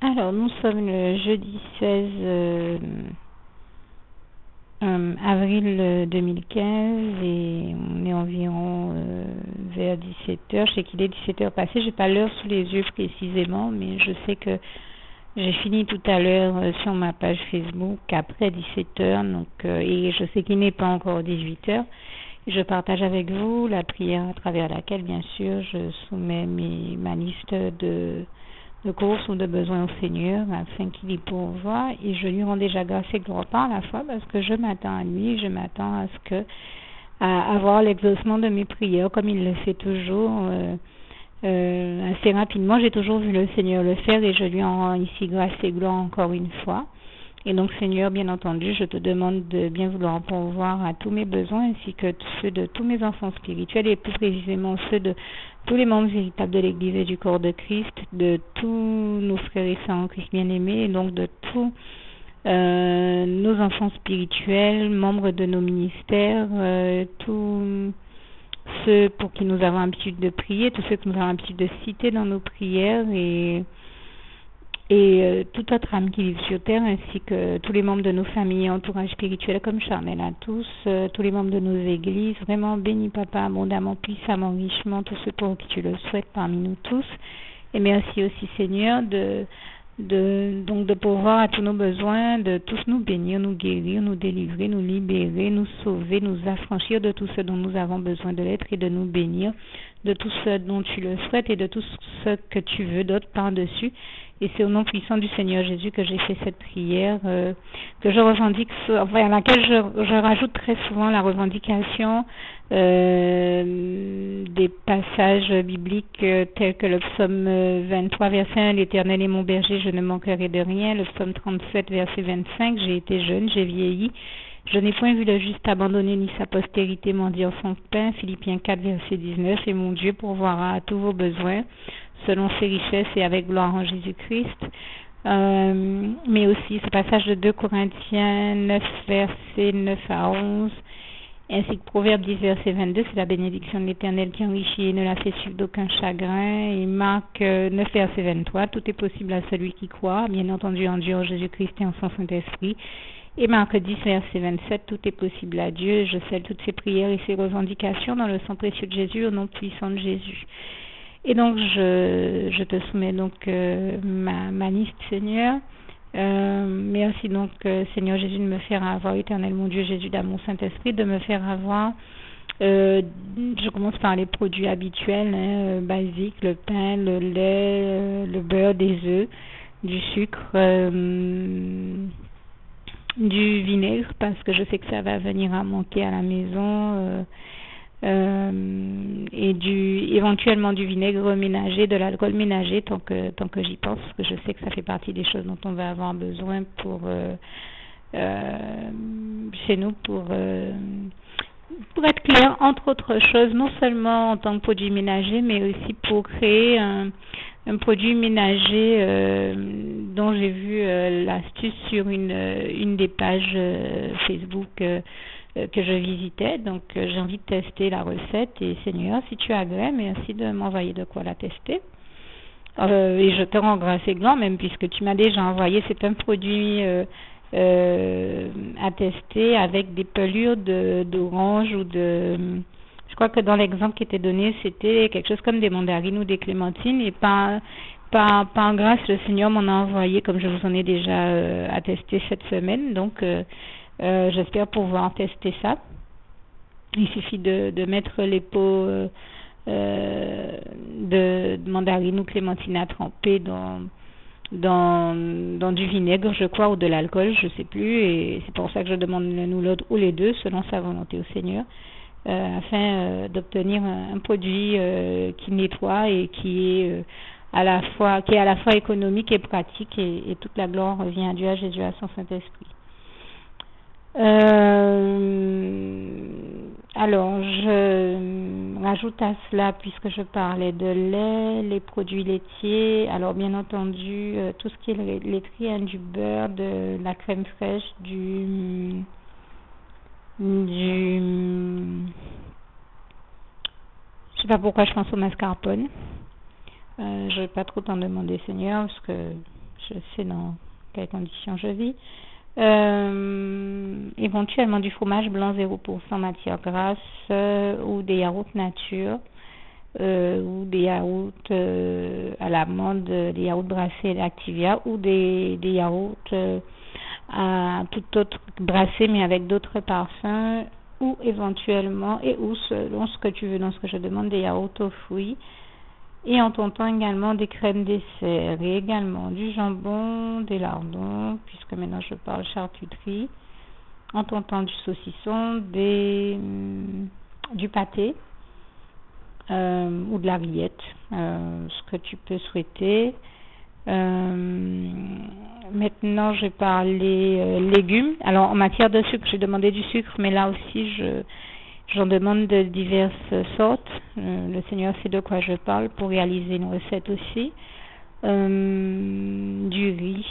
Alors, nous sommes le jeudi 16 avril 2015 et on est environ vers 17h. Je sais qu'il est 17h passé, j'ai pas l'heure sous les yeux précisément, mais je sais que j'ai fini tout à l'heure sur ma page Facebook après 17h, donc, et je sais qu'il n'est pas encore 18h. Je partage avec vous la prière à travers laquelle, bien sûr, je soumets ma liste de courses ou de besoins au Seigneur afin qu'il y pourvoie, et je lui rends déjà grâce et gloire par la foi parce que je m'attends à lui, je m'attends à ce que à avoir l'exaucement de mes prières comme il le fait toujours assez rapidement. J'ai toujours vu le Seigneur le faire et je lui en rends ici grâce et gloire encore une fois. Et donc, Seigneur, bien entendu, je te demande de bien vouloir pourvoir à tous mes besoins ainsi que ceux de tous mes enfants spirituels et plus précisément ceux de tous les membres véritables de l'Église et du corps de Christ, de tous nos frères et sœurs en Christ bien-aimés, et donc de tous nos enfants spirituels, membres de nos ministères, tous ceux pour qui nous avons l'habitude de prier, tous ceux que nous avons l'habitude de citer dans nos prières et toute autre âme qui vit sur terre, ainsi que tous les membres de nos familles et entourages spirituels comme Charnel à tous, tous les membres de nos églises, vraiment bénis Papa, abondamment, puissamment, richement, tous ceux pour qui tu le souhaites parmi nous tous. Et merci aussi Seigneur donc de pourvoir à tous nos besoins, de tous nous bénir, nous guérir, nous délivrer, nous libérer, nous sauver, nous affranchir de tout ce dont nous avons besoin de l'être et de nous bénir, de tout ce dont tu le souhaites et de tout ce que tu veux d'autre par-dessus. Et c'est au nom puissant du Seigneur Jésus que j'ai fait cette prière, que je revendique, enfin, à laquelle je rajoute très souvent la revendication des passages bibliques tels que le psaume 23, verset 1, l'Éternel est mon berger, je ne manquerai de rien. Le psaume 37, verset 25, j'ai été jeune, j'ai vieilli. Je n'ai point vu le juste abandonné ni sa postérité mendiant son pain. Philippiens 4, verset 19. Et mon Dieu pourvoira à tous vos besoins selon ses richesses et avec gloire en Jésus-Christ. Mais aussi ce passage de 2 Corinthiens 9, verset 9 à 11, ainsi que Proverbe 10, verset 22, c'est la bénédiction de l'Éternel qui enrichit et ne la fait suivre d'aucun chagrin. Et Marc 9, verset 23, tout est possible à celui qui croit, bien entendu en Dieu, en Jésus-Christ et en son Saint-Esprit. Et Marc 10, verset 27, tout est possible à Dieu. Je scelle toutes ces prières et ces revendications dans le sang précieux de Jésus, au nom puissant de Jésus. Et donc, je te soumets donc ma liste, Seigneur. Merci donc, Seigneur Jésus, de me faire avoir, Éternel mon Dieu, Jésus d'amour, Saint-Esprit, de me faire avoir. Je commence par les produits habituels, basiques, le pain, le lait, le beurre, des œufs, du sucre, du vinaigre, parce que je sais que ça va venir à manquer à la maison. Et éventuellement du vinaigre ménager, de l'alcool ménager tant que j'y pense, parce que je sais que ça fait partie des choses dont on va avoir besoin pour chez nous pour être clair, entre autres choses, non seulement en tant que produit ménager, mais aussi pour créer un produit ménager dont j'ai vu l'astuce sur une des pages Facebook que je visitais. Donc j'ai envie de tester la recette et Seigneur, si tu agrées, merci de m'envoyer de quoi la tester. Et je te rends grâce et gloire même puisque tu m'as déjà envoyé. C'est un produit à tester avec des pelures d'orange ou de... Je crois que dans l'exemple qui était donné, c'était quelque chose comme des mandarines ou des clémentines, et par grâce, le Seigneur m'en a envoyé, comme je vous en ai déjà attesté cette semaine. Donc j'espère pouvoir tester ça. Il suffit de mettre les pots de mandarine ou clémentine à tremper dans du vinaigre, je crois, ou de l'alcool, je sais plus, et c'est pour ça que je demande l'un ou l'autre ou les deux selon sa volonté au Seigneur, afin d'obtenir un produit qui nettoie et qui est à la fois économique et pratique, et toute la gloire revient à Dieu, à Jésus, à son Saint-Esprit. Alors, je rajoute à cela, puisque je parlais de lait, les produits laitiers, alors bien entendu, tout ce qui est laiterie, du beurre, de la crème fraîche, je sais pas pourquoi je pense au mascarpone. Je vais pas trop t'en demander, Seigneur, parce que je sais dans quelles conditions je vis. Éventuellement du fromage blanc 0% matière grasse ou des yaourts nature ou des yaourts à l'amande, des yaourts brassés Activia ou des yaourts à tout autre brassés mais avec d'autres parfums ou éventuellement ou selon ce que tu veux, dans ce que je demande, des yaourts aux fruits. Et en tentant également des crèmes dessert et également du jambon, des lardons, puisque maintenant je parle charcuterie, en tentant du saucisson, du pâté ou de la rillette, ce que tu peux souhaiter. Maintenant je vais parler légumes. Alors en matière de sucre, j'ai demandé du sucre, mais là aussi j'en demande de diverses sortes. Le Seigneur sait de quoi je parle pour réaliser une recette aussi. Du riz.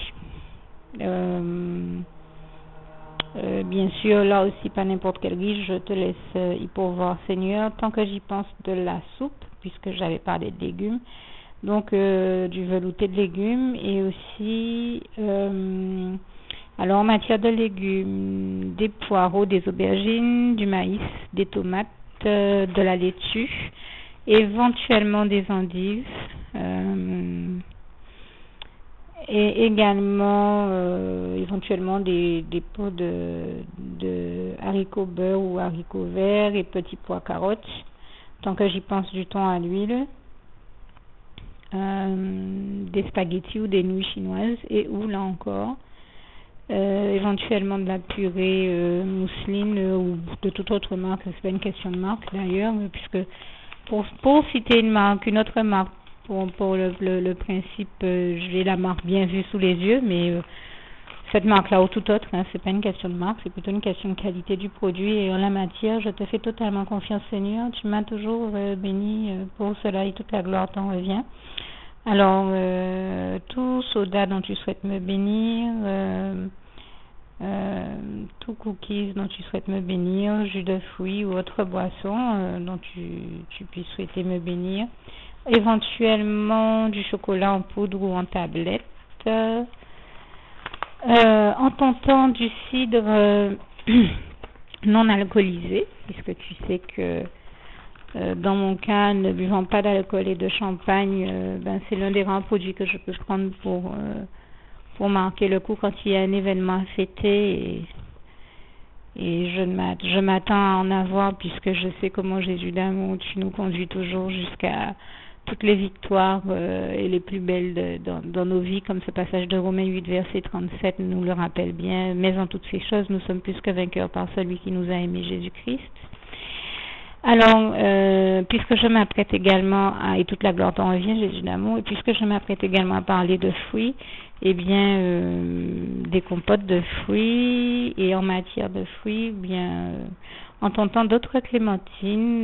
Bien sûr, là aussi, pas n'importe quel riz. Je te laisse y pourvoir, Seigneur. Tant que j'y pense, de la soupe, puisque j'avais parlé de légumes. Donc, du velouté de légumes et aussi... alors en matière de légumes, des poireaux, des aubergines, du maïs, des tomates, de la laitue, éventuellement des endives, et également éventuellement des pots de haricots beurre ou haricots verts et petits pois carottes, tant que j'y pense, du thon à l'huile, des spaghettis ou des nouilles chinoises et ou là encore éventuellement de la purée mousseline ou de toute autre marque. C'est pas une question de marque d'ailleurs, puisque pour citer une autre marque, pour le principe, j'ai la marque bien vue sous les yeux, mais cette marque-là ou toute autre, c'est pas une question de marque, c'est plutôt une question de qualité du produit. Et en la matière, je te fais totalement confiance, Seigneur. Tu m'as toujours béni pour cela et toute la gloire t'en revient. Alors, tout soda dont tu souhaites me bénir, tout cookies dont tu souhaites me bénir, jus de fruits ou autre boisson dont tu puisses souhaiter me bénir, éventuellement du chocolat en poudre ou en tablette, en tentant du cidre non alcoolisé, puisque tu sais que dans mon cas, ne buvant pas d'alcool et de champagne, c'est l'un des rares produits que je peux prendre pour marquer le coup quand il y a un événement à fêter. Et je m'attends à en avoir, puisque je sais comment Jésus d'amour, tu nous conduis toujours jusqu'à toutes les victoires et les plus belles dans nos vies, comme ce passage de Romains 8, verset 37 nous le rappelle bien. Mais en toutes ces choses, nous sommes plus que vainqueurs par celui qui nous a aimés, Jésus-Christ. Alors, puisque je m'apprête également et toute la gloire t'en revient, Jésus d'amour, et puisque je m'apprête également à parler de fruits, eh bien, des compotes de fruits, et en matière de fruits, en tentant d'autres clémentines,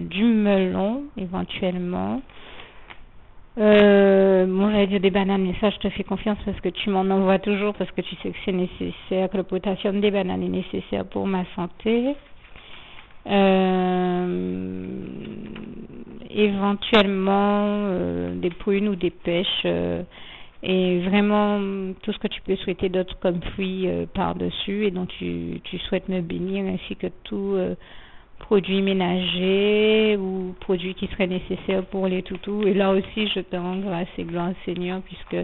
du melon, éventuellement. J'allais dire des bananes, mais ça, je te fais confiance parce que tu m'en envoies toujours, parce que tu sais que c'est nécessaire, que le potassium des bananes est nécessaire pour ma santé. Éventuellement des prunes ou des pêches et vraiment tout ce que tu peux souhaiter d'autre comme fruits par-dessus et dont tu souhaites me bénir, ainsi que tout produit ménager ou produit qui serait nécessaire pour les toutous. Et là aussi je te rends grâce et gloire, Seigneur, puisque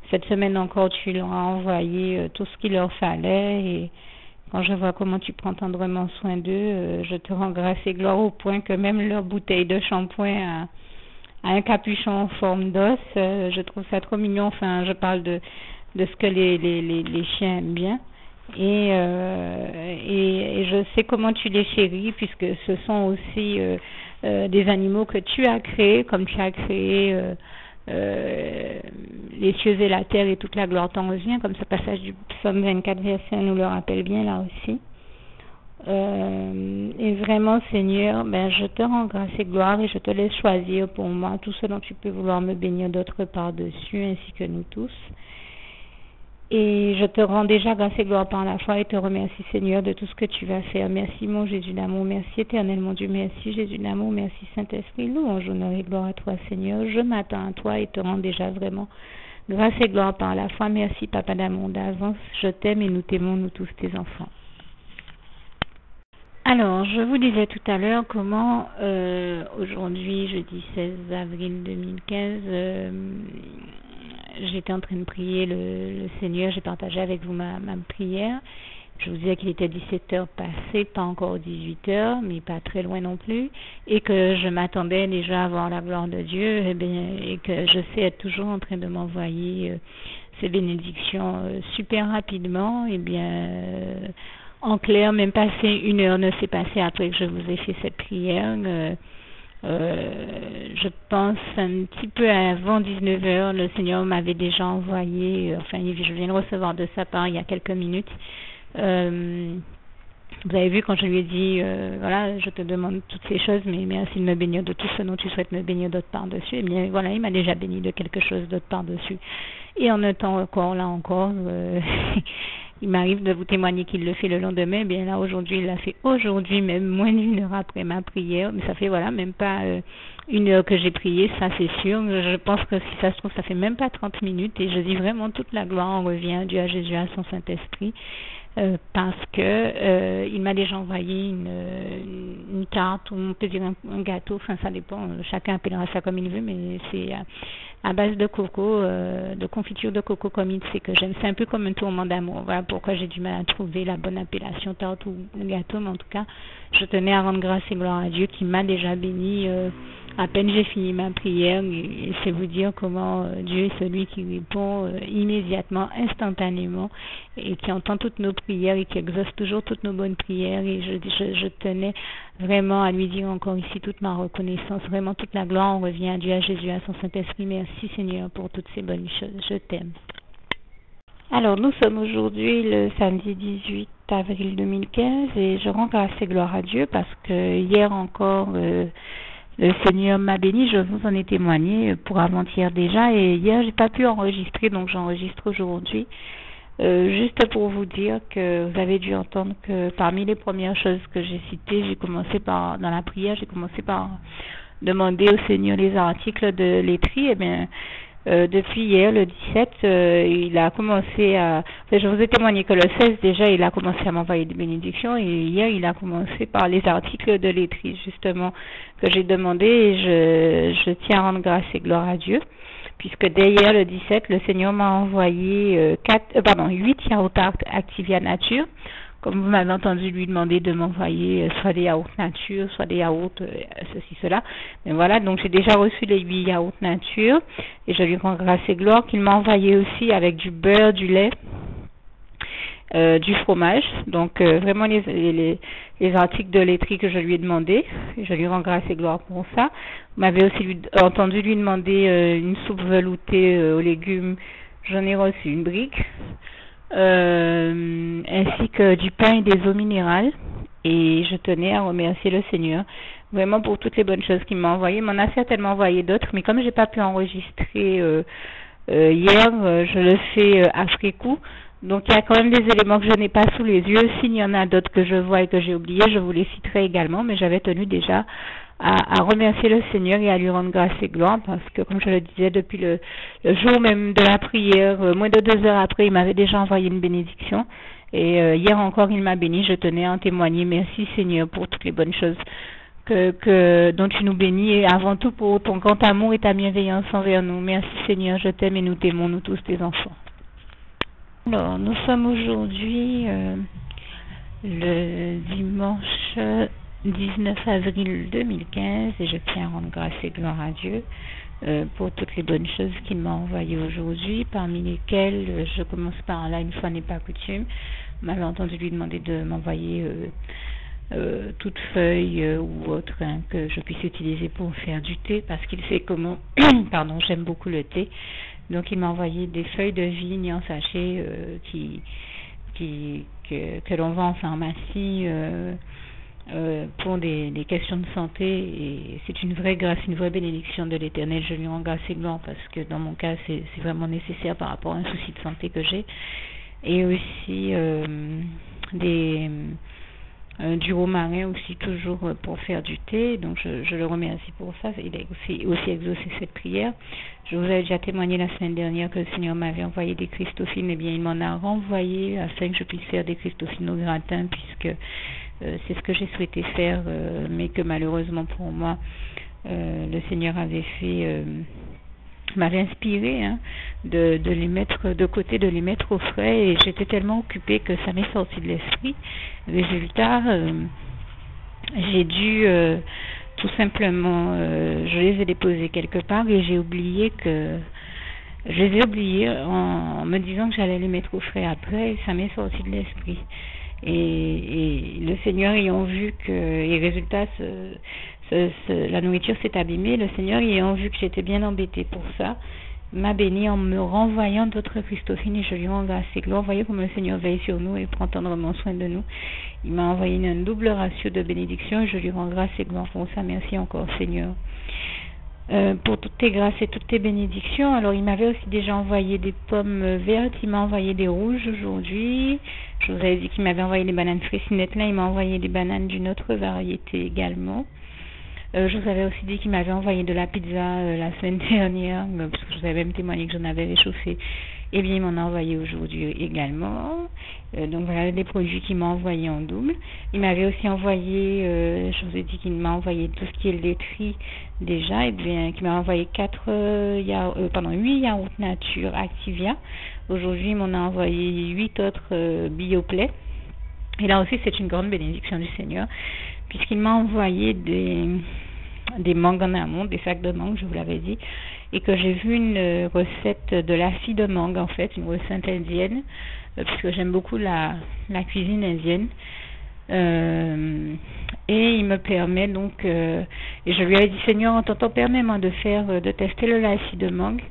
cette semaine encore tu leur as envoyé tout ce qu'il leur fallait. Et quand je vois comment tu prends tendrement soin d'eux, je te rends grâce et gloire au point que même leur bouteille de shampoing a un capuchon en forme d'os. Je trouve ça trop mignon. Enfin, je parle de ce que les chiens aiment bien. Et je sais comment tu les chéris, puisque ce sont aussi des animaux que tu as créés, comme tu as créé les cieux et la terre et toute la gloire t'en revient, comme ce passage du psaume 24 verset 1 nous le rappelle bien là aussi. Et vraiment, Seigneur, je te rends grâce et gloire et je te laisse choisir pour moi tout ce dont tu peux vouloir me bénir d'autre part dessus, ainsi que nous tous. Et je te rends déjà grâce et gloire par la foi et te remercie, Seigneur, de tout ce que tu vas faire. Merci, mon Jésus d'amour. Merci, éternel, mon Dieu. Merci, Jésus d'amour. Merci, Saint-Esprit. Louange, honneur et gloire à toi, Seigneur. Je m'attends à toi et te rends déjà vraiment Grâce et gloire par la foi. Merci, Papa d'amour d'avance. Je t'aime et nous t'aimons, nous tous tes enfants. Alors, je vous disais tout à l'heure comment aujourd'hui, jeudi 16 avril 2015, j'étais en train de prier le Seigneur. J'ai partagé avec vous ma prière. Je vous disais qu'il était 17h passé, pas encore 18h, mais pas très loin non plus, et que je m'attendais déjà à voir la gloire de Dieu, et que je sais être toujours en train de m'envoyer ces bénédictions super rapidement. En clair, même passé 1 heure ne s'est passée après que je vous ai fait cette prière. Je pense un petit peu avant 19h, le Seigneur m'avait déjà envoyé, je viens de recevoir de sa part il y a quelques minutes. Vous avez vu quand je lui ai dit, voilà, je te demande toutes ces choses, mais merci de me bénir de tout ce dont tu souhaites me bénir d'autre par-dessus. Et bien voilà, il m'a déjà béni de quelque chose d'autre par-dessus. Et en un temps encore, là encore, il m'arrive de vous témoigner qu'il le fait le lendemain. Eh bien là, aujourd'hui, il l'a fait aujourd'hui, même moins d'1 heure après ma prière. Mais ça fait, voilà, même pas 1 heure que j'ai prié, ça c'est sûr. Je pense que si ça se trouve, ça fait même pas 30 minutes. Et je dis vraiment, toute la gloire en revient à Dieu, à Jésus, à son Saint-Esprit. Parce que il m'a déjà envoyé une tarte, ou on peut dire un gâteau, enfin ça dépend, chacun appellera ça comme il veut, mais c'est à base de coco, de confiture de coco comme il sait que j'aime. C'est un peu comme un tourment d'amour. Voilà pourquoi j'ai du mal à trouver la bonne appellation, tarte ou gâteau, mais en tout cas, je tenais à rendre grâce et gloire à Dieu qui m'a déjà béni. À peine j'ai fini ma prière, et c'est vous dire comment Dieu est celui qui répond immédiatement, instantanément, et qui entend toutes nos prières et qui exauce toujours toutes nos bonnes prières. Et je tenais vraiment à lui dire encore ici toute ma reconnaissance, vraiment toute la gloire, on revient à Dieu, à Jésus, à son Saint-Esprit. Merci Seigneur pour toutes ces bonnes choses, je t'aime. Alors nous sommes aujourd'hui le samedi 18 avril 2015 et je rends grâce et gloire à Dieu parce que hier encore le Seigneur m'a béni, je vous en ai témoigné pour avant-hier déjà, et hier j'ai pas pu enregistrer, donc j'enregistre aujourd'hui. Juste pour vous dire que vous avez dû entendre que parmi les premières choses que j'ai citées, dans la prière, j'ai commencé par demander au Seigneur les articles de laiterie. Eh bien, depuis hier, le 17, il a commencé à... je vous ai témoigné que le 16, déjà, il a commencé à m'envoyer des bénédictions, et hier, il a commencé par les articles de laiterie, justement, que j'ai demandé, et je tiens à rendre grâce et gloire à Dieu, puisque dès hier, le 17, le Seigneur m'a envoyé 8 yaourts Activia Nature, comme vous m'avez entendu lui demander de m'envoyer soit des yaourts nature, soit des yaourts ceci, cela. Mais voilà, donc j'ai déjà reçu les 8 yaourts nature et je lui rends grâce et gloire qu'il m'a envoyé aussi avec du beurre, du lait, du fromage. Donc vraiment les articles de laiterie que je lui ai demandé. Et je lui rends grâce et gloire pour ça. Vous m'avez aussi entendu lui demander une soupe veloutée aux légumes. J'en ai reçu une brique. Ainsi que du pain et des eaux minérales, et je tenais à remercier le Seigneur vraiment pour toutes les bonnes choses qu'il m'a envoyées. Il m'en a certainement envoyé d'autres, mais comme j'ai pas pu enregistrer hier, je le fais après coup. Donc il y a quand même des éléments que je n'ai pas sous les yeux. S'il y en a d'autres que je vois et que j'ai oubliés, je vous les citerai également, mais j'avais tenu déjà à remercier le Seigneur et à lui rendre grâce et gloire, parce que comme je le disais, depuis le jour même de la prière, moins de 2 heures après, il m'avait déjà envoyé une bénédiction, et hier encore il m'a béni. Je tenais à en témoigner. Merci Seigneur pour toutes les bonnes choses dont tu nous bénis, et avant tout pour ton grand amour et ta bienveillance envers nous. Merci Seigneur, je t'aime et nous t'aimons, nous tous tes enfants. Alors nous sommes aujourd'hui le dimanche 19 avril 2015, et je tiens à rendre grâce et gloire à Dieu pour toutes les bonnes choses qu'il m'a envoyées aujourd'hui, parmi lesquelles je commence par là, une fois n'est pas coutume, vous m'avez entendu lui demander de m'envoyer toute feuille ou autre que je puisse utiliser pour faire du thé, parce qu'il sait comment j'aime beaucoup le thé. Donc il m'a envoyé des feuilles de vigne en sachet que l'on vend en pharmacie pour des questions de santé, et c'est une vraie grâce, une vraie bénédiction de l'Éternel. Je lui rends grâce et gloire parce que dans mon cas c'est vraiment nécessaire par rapport à un souci de santé que j'ai, et aussi du romarin aussi, toujours pour faire du thé. Donc je le remercie pour ça. Il a aussi exaucé cette prière. Je vous avais déjà témoigné la semaine dernière que le Seigneur m'avait envoyé des Christophines. Eh bien, il m'en a renvoyé afin que je puisse faire des Christophines au gratin, puisque c'est ce que j'ai souhaité faire, mais que malheureusement pour moi, le Seigneur m'avait inspiré, hein, de les mettre de côté, de les mettre au frais, et j'étais tellement occupée que ça m'est sorti de l'esprit. Résultat, j'ai dû tout simplement, je les ai déposés quelque part et je les ai oubliés en me disant que j'allais les mettre au frais après, et ça m'est sorti de l'esprit. Et le Seigneur ayant vu que, et résultat, la nourriture s'est abîmée, le Seigneur ayant vu que j'étais bien embêtée pour ça, m'a béni en me renvoyant d'autres Christophines, et je lui rends grâce et gloire. Voyez comme le Seigneur veille sur nous et prend tendrement soin de nous. Il m'a envoyé un double ratio de bénédiction, et je lui rends grâce et gloire pour ça. Merci encore, Seigneur. Pour toutes tes grâces et toutes tes bénédictions. Alors, il m'avait aussi déjà envoyé des pommes vertes, il m'a envoyé des rouges aujourd'hui. Je vous avais dit qu'il m'avait envoyé des bananes fraissinettes, là il m'a envoyé des bananes d'une autre variété également. Je vous avais aussi dit qu'il m'avait envoyé de la pizza la semaine dernière, parce que je vous avais même témoigné que j'en avais réchauffé. Eh bien, il m'en a envoyé aujourd'hui également. Donc voilà des produits qu'il m'a envoyé en double. Il m'avait aussi envoyé, je vous ai dit qu'il m'a envoyé tout ce qui est laiterie déjà, et bien qu'il m'a envoyé 8 yaourts nature Activia. Aujourd'hui, il m'en a envoyé 8 autres Bioplay. Et là aussi, c'est une grande bénédiction du Seigneur, puisqu'il m'a envoyé des mangues en amont, des sacs de mangue, je vous l'avais dit, et que j'ai vu une recette de la fille de mangue, en fait, une recette indienne, puisque j'aime beaucoup la cuisine indienne. Et il me permet donc, et je lui ai dit, Seigneur, en t'entendant, permets-moi de tester le lacis de mangue.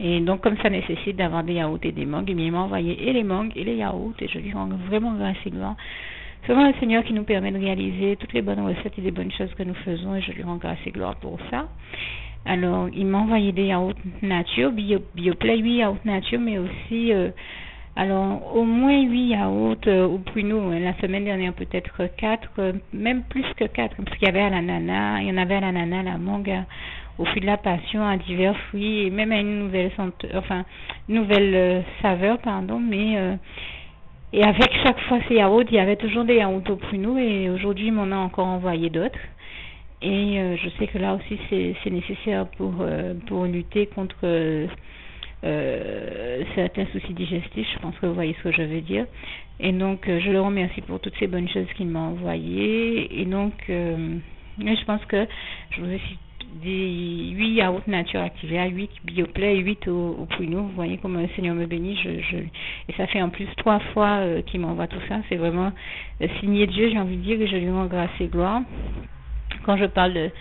Et donc, comme ça nécessite d'avoir des yaourts et des mangues, il m'a envoyé et les mangues et les yaourts, et je lui rends vraiment grâce et gloire. C'est vraiment le Seigneur qui nous permet de réaliser toutes les bonnes recettes et les bonnes choses que nous faisons, et je lui rends grâce et gloire pour ça. Alors, il m'a envoyé des yaourts nature, Bioplay, 8 yaourts nature, mais aussi, alors, au moins 8 yaourts au pruneau. La semaine dernière, peut-être 4, même plus que 4, parce qu'il y avait à l'ananas, il y en avait à l'ananas, la mangue, au fruit de la passion, à divers fruits, et même à une nouvelle saveur, mais et avec chaque fois ces yaourts, il y avait toujours des yaourts au pruneau, et aujourd'hui, il m'en a encore envoyé d'autres. Et je sais que là aussi, c'est nécessaire pour lutter contre certains soucis digestifs. Je pense que vous voyez ce que je veux dire. Et donc, je le remercie pour toutes ces bonnes choses qu'il m'a envoyées. Et donc, je pense que je vous ai dit 8 yaourts nature Activia, 8 Bioplay, 8 au pruneau. Vous voyez comme le Seigneur me bénit. Et ça fait en plus 3 fois qu'il m'envoie tout ça. C'est vraiment signé Dieu, j'ai envie de dire, et je lui rends grâce et gloire. Quand je parle de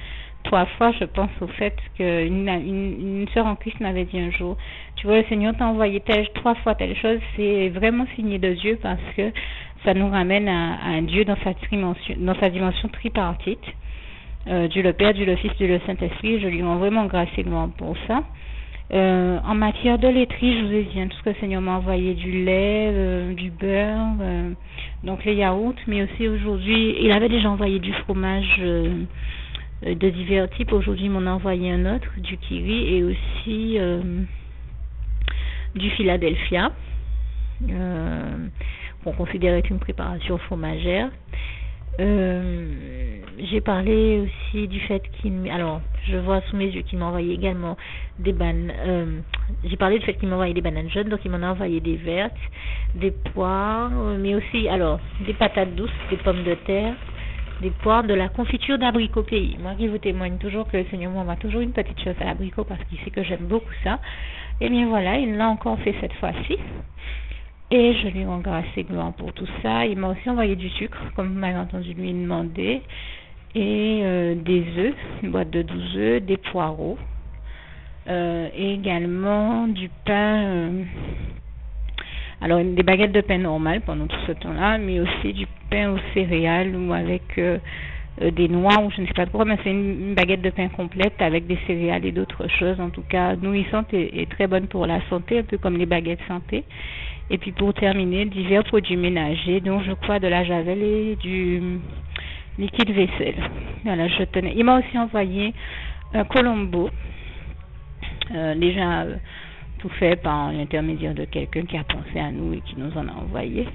3 fois, je pense au fait qu'une sœur en Christ m'avait dit un jour, tu vois, le Seigneur t'a envoyé 3 fois telle chose, c'est vraiment signé de Dieu, parce que ça nous ramène à un Dieu dans sa dimension tripartite. Dieu le Père, Dieu le Fils, Dieu le Saint-Esprit. Je lui rends vraiment grâce et gloire pour ça. En matière de laiterie, je vous ai dit tout ce que le Seigneur m'a envoyé, du lait, du beurre, donc les yaourts, mais aussi aujourd'hui, il avait déjà envoyé du fromage de divers types. Aujourd'hui, il m'en a envoyé un autre, du Kiri, et aussi du Philadelphia, qu'on considère être une préparation fromagère. J'ai parlé aussi du fait alors, je vois sous mes yeux qu'il m'a envoyé également des bananes. J'ai parlé du fait qu'il m'a envoyé des bananes jaunes, donc il m'en a envoyé des vertes, des poires, mais aussi, alors, des patates douces, des pommes de terre, des poires, de la confiture d'abricot pays. Moi qui vous témoigne toujours que le Seigneur m'envoie toujours une petite chose à l'abricot, parce qu'il sait que j'aime beaucoup ça. Et bien voilà, il l'a encore fait cette fois-ci. Et je lui rends grâce et gloire pour tout ça. Il m'a aussi envoyé du sucre, comme vous m'avez entendu lui demander, et des œufs, une boîte de 12 œufs, des poireaux, et également du pain, alors des baguettes de pain normales pendant tout ce temps-là, mais aussi du pain aux céréales ou avec des noix, ou je ne sais pas trop, mais c'est une baguette de pain complète avec des céréales et d'autres choses, en tout cas nourrissante et très bonne pour la santé, un peu comme les baguettes santé. Et puis pour terminer, divers produits ménagers, dont je crois de la javel et du liquide vaisselle. Voilà, je tenais. Il m'a aussi envoyé un Colombo, déjà tout fait par l'intermédiaire de quelqu'un qui a pensé à nous et qui nous en a envoyé.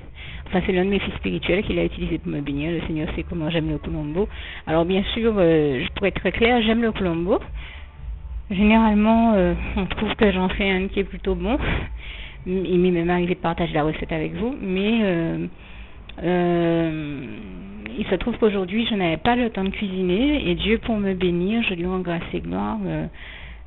Enfin, c'est l'un de mes fils spirituels qu'il a utilisé pour me bénir. Le Seigneur sait comment j'aime le Colombo. Alors bien sûr, pour être très clair, j'aime le Colombo. Généralement, on trouve que j'en fais un qui est plutôt bon. Il m'est même arrivé de partager la recette avec vous, mais il se trouve qu'aujourd'hui, je n'avais pas le temps de cuisiner et Dieu, pour me bénir, je lui rends grâce et gloire,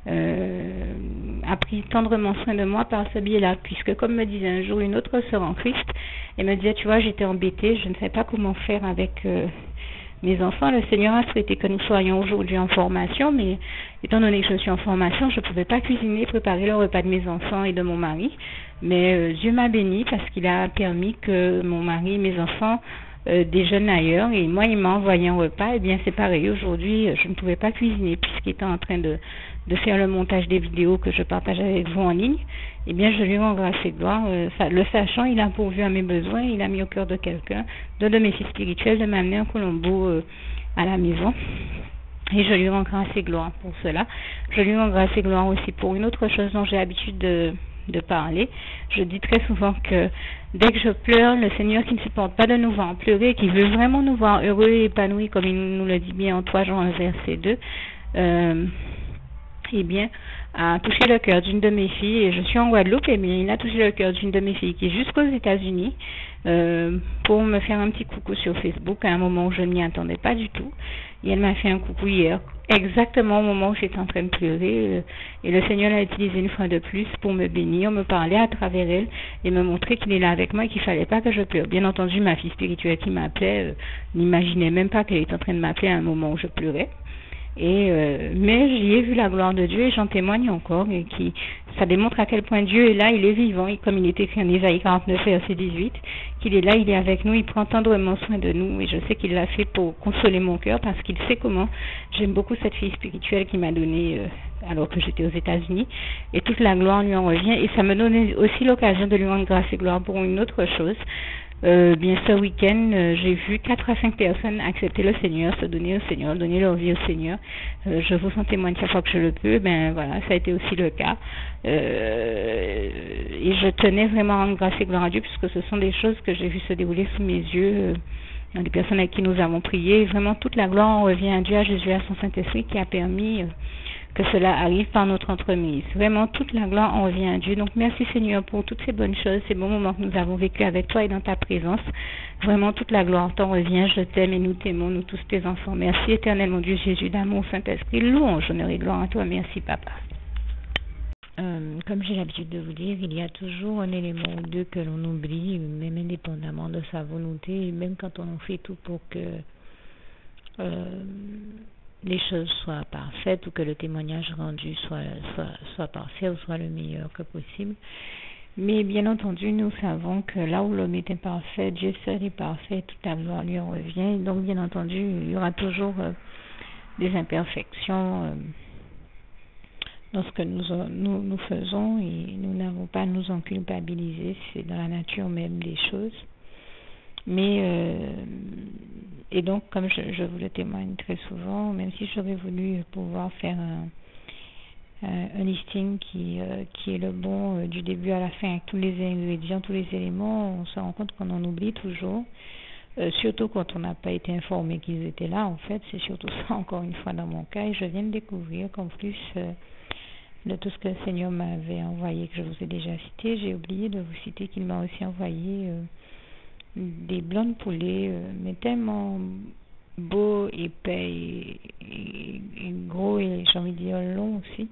a pris tendrement soin de moi par ce biais-là, puisque comme me disait un jour une autre sœur en Christ, elle me disait, tu vois, j'étais embêtée, je ne savais pas comment faire avec mes enfants. Le Seigneur a souhaité que nous soyons aujourd'hui en formation, mais étant donné que je suis en formation, je ne pouvais pas cuisiner, préparer le repas de mes enfants et de mon mari. Mais Dieu m'a béni parce qu'il a permis que mon mari et mes enfants déjeunent ailleurs. Et moi, il m'a envoyé un repas. Et bien, c'est pareil. Aujourd'hui, je ne pouvais pas cuisiner puisqu'il était en train de faire le montage des vidéos que je partage avec vous en ligne. Eh bien, je lui rends grâce et gloire. Le sachant, il a pourvu à mes besoins. Il a mis au cœur de quelqu'un, d'un de mes fils spirituels, de m'amener un Colombo à la maison. Et je lui rends grâce et gloire pour cela. Je lui rends grâce et gloire aussi pour une autre chose dont j'ai l'habitude de parler. Je dis très souvent que dès que je pleure, le Seigneur qui ne supporte pas de nous voir pleurer, qui veut vraiment nous voir heureux et épanouis, comme il nous le dit bien en 3 Jean verset 2, eh bien, a touché le cœur d'une de mes filles, et je suis en Guadeloupe, et bien, il a touché le cœur d'une de mes filles qui est jusqu'aux États-Unis pour me faire un petit coucou sur Facebook à un moment où je ne m'y attendais pas du tout. Et elle m'a fait un coucou hier, exactement au moment où j'étais en train de pleurer, et le Seigneur l'a utilisé une fois de plus pour me bénir, me parler à travers elle et me montrer qu'il est là avec moi et qu'il fallait pas que je pleure. Bien entendu, ma fille spirituelle qui m'appelait n'imaginait même pas qu'elle était en train de m'appeler à un moment où je pleurais. Mais j'y ai vu la gloire de Dieu et j'en témoigne encore, et ça démontre à quel point Dieu est là, il est vivant, et comme il est écrit en Isaïe 49 verset 18, qu'il est là, il est avec nous, il prend tendrement soin de nous, et je sais qu'il l'a fait pour consoler mon cœur parce qu'il sait comment j'aime beaucoup cette fille spirituelle qu'il m'a donnée alors que j'étais aux États-Unis, et toute la gloire lui en revient, et ça me donne aussi l'occasion de lui rendre grâce et gloire pour une autre chose. Bien ce week-end, j'ai vu 4 à 5 personnes accepter le Seigneur, se donner au Seigneur, donner leur vie au Seigneur. Je vous en témoigne chaque fois que je le peux. Ben voilà, ça a été aussi le cas. Et je tenais vraiment à rendre grâce et gloire à Dieu, puisque ce sont des choses que j'ai vu se dérouler sous mes yeux. Des personnes avec qui nous avons prié. Vraiment, toute la gloire en revient à Dieu, à Jésus, à son Saint-Esprit qui a permis que cela arrive par notre entremise. Vraiment, toute la gloire en revient à Dieu. Donc, merci Seigneur pour toutes ces bonnes choses, ces bons moments que nous avons vécus avec toi et dans ta présence. Vraiment, toute la gloire t'en revient. Je t'aime et nous t'aimons, nous tous tes enfants. Merci éternel, mon Dieu Jésus, d'amour, Saint-Esprit. Louange, honneur et gloire à toi. Merci, Papa. Comme j'ai l'habitude de vous dire, il y a toujours un élément ou deux que l'on oublie, même indépendamment de sa volonté, même quand on fait tout pour que les choses soient parfaites ou que le témoignage rendu soit parfait ou soit le meilleur que possible. Mais bien entendu, nous savons que là où l'homme est imparfait, Dieu seul est parfait, toute la gloire lui en revient. Donc bien entendu, il y aura toujours des imperfections dans ce que nous faisons, et nous n'avons pas à nous en culpabiliser, c'est dans la nature même des choses. Mais et donc, comme je vous le témoigne très souvent, même si j'aurais voulu pouvoir faire un listing qui est le bon du début à la fin, avec tous les ingrédients, tous les éléments, on se rend compte qu'on en oublie toujours, surtout quand on n'a pas été informé qu'ils étaient là. En fait, c'est surtout ça, encore une fois, dans mon cas, et je viens de découvrir qu'en plus de tout ce que le Seigneur m'avait envoyé, que je vous ai déjà cité, j'ai oublié de vous citer qu'il m'a aussi envoyé des blancs de poulet, mais tellement beaux, épais et gros, et j'ai envie de dire longs aussi,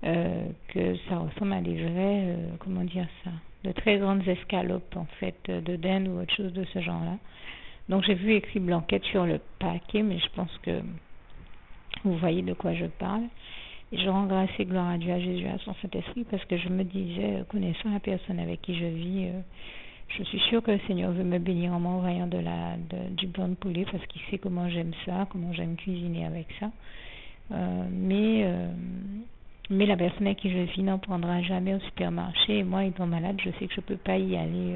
que ça ressemble à des vrais, comment dire ça, de très grandes escalopes en fait, de dinde ou autre chose de ce genre-là. Donc j'ai vu écrit blanquette sur le paquet, mais je pense que vous voyez de quoi je parle. Et je rends grâce et gloire à Dieu, à Jésus, à son Saint-Esprit, parce que je me disais, connaissant la personne avec qui je vis, je suis sûre que le Seigneur veut me bénir en m'envoyant du blanc de poulet, parce qu'il sait comment j'aime ça, comment j'aime cuisiner avec ça. Mais Mais la personne à qui je suis n'en prendra jamais au supermarché. Et moi, étant malade, je sais que je ne peux pas y aller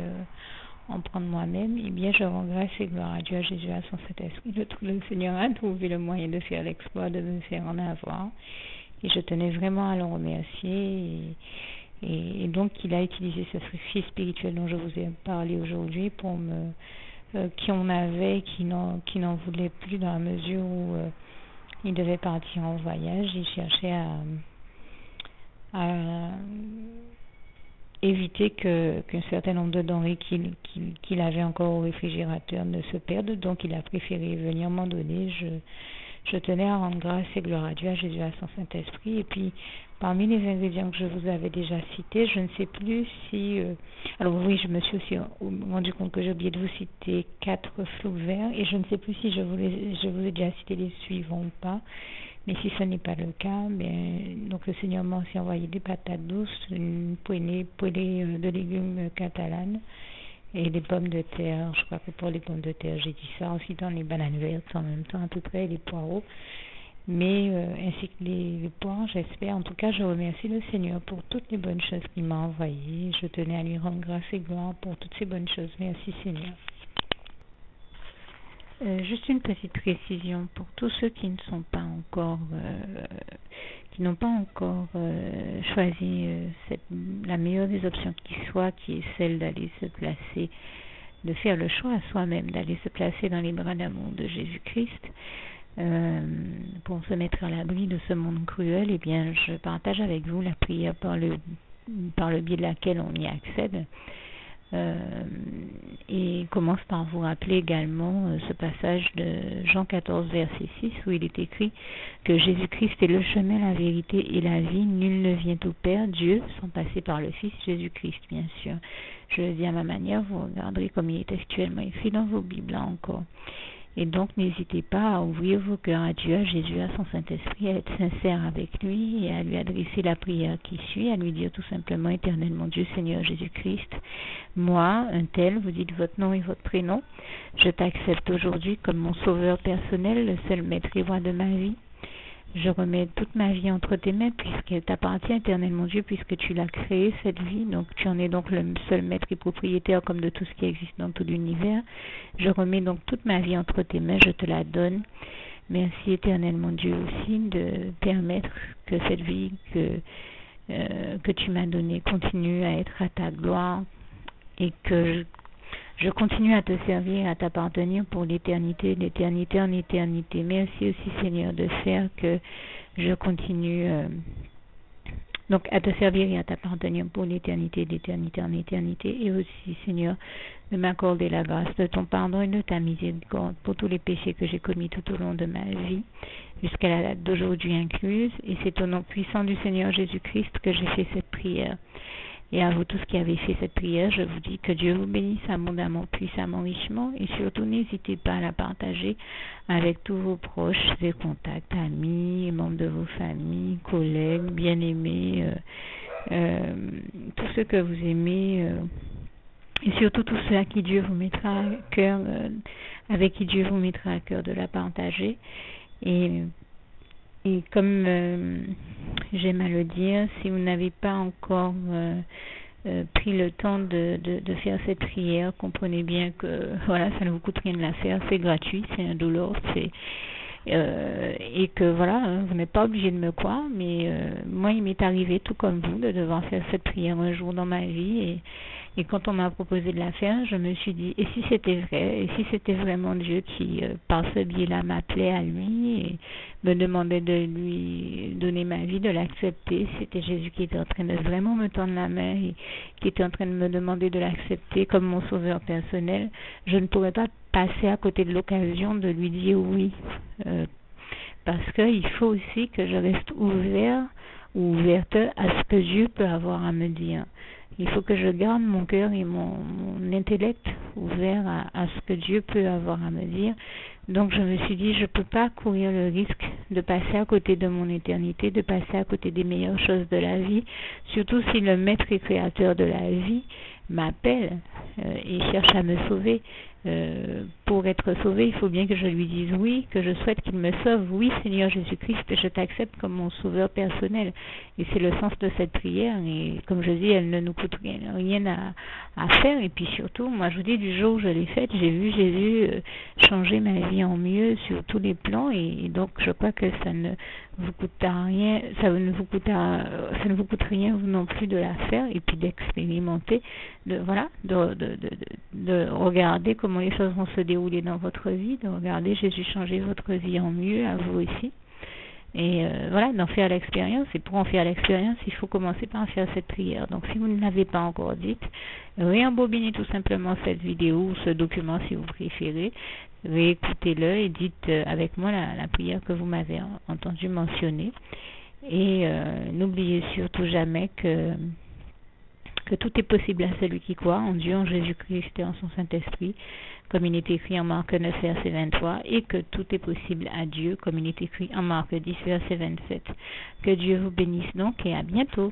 en prendre moi-même. Eh bien, je rends grâce et gloire à Dieu, à Jésus, à son Saint-Esprit. Le Seigneur a trouvé le moyen de faire l'exploit, de me faire en avoir. Et je tenais vraiment à le remercier. Et donc, il a utilisé ce fils spirituel dont je vous ai parlé aujourd'hui pour me... qui on avait, qui n'en voulait plus dans la mesure où il devait partir en voyage. Il cherchait à éviter qu'un certain nombre de denrées qu'il avait encore au réfrigérateur ne se perdent. Donc, il a préféré venir m'en donner. Je tenais à rendre grâce et gloire à Dieu, à Jésus, à son Saint-Esprit. Et puis, parmi les ingrédients que je vous avais déjà cités, je ne sais plus si... alors oui, je me suis aussi rendu compte que j'ai oublié de vous citer 4 flous verts. Et je ne sais plus si je vous ai déjà cité les suivants ou pas. Mais si ce n'est pas le cas, donc le Seigneur m'a aussi envoyé des patates douces, une poêlée de légumes catalanes et des pommes de terre. Je crois que pour les pommes de terre, j'ai dit ça. Ensuite, dans les bananes vertes en même temps, à peu près, les poireaux. Mais ainsi que les poires, j'espère. En tout cas, je remercie le Seigneur pour toutes les bonnes choses qu'il m'a envoyées. Je tenais à lui rendre grâce et gloire pour toutes ces bonnes choses. Merci Seigneur. Juste une petite précision pour tous ceux qui ne sont pas encore, qui n'ont pas encore choisi la meilleure des options qui soit, qui est celle d'aller se placer, de faire le choix à soi-même, d'aller se placer dans les bras d'amour de Jésus-Christ, pour se mettre à l'abri de ce monde cruel. Eh bien, je partage avec vous la prière par le biais de laquelle on y accède. Et commence par vous rappeler également ce passage de Jean 14 verset 6 où il est écrit que Jésus-Christ est le chemin, la vérité et la vie. Nul ne vient au Père, Dieu, sans passer par le Fils Jésus-Christ, bien sûr. Je le dis à ma manière, vous regarderez comme il est actuellement écrit dans vos Bibles là encore. Et donc, n'hésitez pas à ouvrir vos cœurs à Dieu, à Jésus, à son Saint-Esprit, à être sincère avec lui et à lui adresser la prière qui suit, à lui dire tout simplement, Éternel mon Dieu, Seigneur Jésus-Christ, moi, un tel, vous dites votre nom et votre prénom, je t'accepte aujourd'hui comme mon sauveur personnel, le seul maître et roi de ma vie. Je remets toute ma vie entre tes mains puisqu'elle t'appartient, Éternel mon Dieu, puisque tu l'as créée, cette vie. Donc tu en es donc le seul maître et propriétaire comme de tout ce qui existe dans tout l'univers. Je remets donc toute ma vie entre tes mains, je te la donne. Merci, Éternel mon Dieu, aussi de permettre que cette vie que tu m'as donnée continue à être à ta gloire et que je continue à te servir, à t'appartenir pour l'éternité, d'éternité en éternité. Merci aussi, Seigneur, de faire que je continue donc à te servir et à t'appartenir pour l'éternité, d'éternité en éternité. Et aussi, Seigneur, de m'accorder la grâce de ton pardon et de ta miséricorde pour tous les péchés que j'ai commis tout au long de ma vie, jusqu'à la date d'aujourd'hui incluse. Et c'est au nom puissant du Seigneur Jésus-Christ que j'ai fait cette prière. Et à vous tous qui avez fait cette prière, je vous dis que Dieu vous bénisse abondamment, puissamment, richement. Et surtout, n'hésitez pas à la partager avec tous vos proches et contacts, amis, membres de vos familles, collègues, bien-aimés, tous ceux que vous aimez, et surtout tous ceux à qui Dieu vous mettra à cœur, avec qui Dieu vous mettra à cœur de la partager. Et comme j'aime à le dire, si vous n'avez pas encore pris le temps de faire cette prière, comprenez bien que voilà, ça ne vous coûte rien de la faire, c'est gratuit, c'est indolore, et que voilà, vous n'êtes pas obligé de me croire, mais moi il m'est arrivé tout comme vous de devoir faire cette prière un jour dans ma vie, et quand on m'a proposé de la faire, je me suis dit, et si c'était vrai, et si c'était vraiment Dieu qui, par ce biais-là, m'appelait à lui et me demandait de lui donner ma vie, de l'accepter, c'était Jésus qui était en train de vraiment me tendre la main et qui était en train de me demander de l'accepter comme mon sauveur personnel, je ne pourrais pas passer à côté de l'occasion de lui dire oui, parce qu'il faut aussi que je reste ouvert ou ouverte à ce que Dieu peut avoir à me dire. Il faut que je garde mon cœur et mon intellect ouverts à ce que Dieu peut avoir à me dire. Donc je me suis dit, je ne peux pas courir le risque de passer à côté de mon éternité, de passer à côté des meilleures choses de la vie, surtout si le maître et créateur de la vie m'appelle et cherche à me sauver. pour être sauvé, il faut bien que je lui dise oui, que je souhaite qu'il me sauve. Oui, Seigneur Jésus-Christ, je t'accepte comme mon sauveur personnel. Et c'est le sens de cette prière. Et comme je dis, elle ne nous coûte rien à faire. Et puis surtout, moi je vous dis, du jour où je l'ai faite, j'ai vu Jésus changer ma vie en mieux sur tous les plans. Et donc je crois que ça ne vous coûtera rien, ça ne vous coûte rien vous non plus de la faire et puis d'expérimenter, de regarder comment les choses vont se dérouler dans votre vie, de regarder Jésus changer votre vie en mieux, à vous aussi. Et d'en faire l'expérience. Et pour en faire l'expérience, il faut commencer par faire cette prière. Donc si vous ne l'avez pas encore dite, réembobinez tout simplement cette vidéo ou ce document si vous préférez. Réécoutez-le et dites avec moi la prière que vous m'avez entendu mentionner. Et n'oubliez surtout jamais que tout est possible à celui qui croit en Dieu, en Jésus-Christ et en son Saint-Esprit, comme il est écrit en Marc 9, verset 23, et que tout est possible à Dieu, comme il est écrit en Marc 10, verset 27. Que Dieu vous bénisse donc et à bientôt.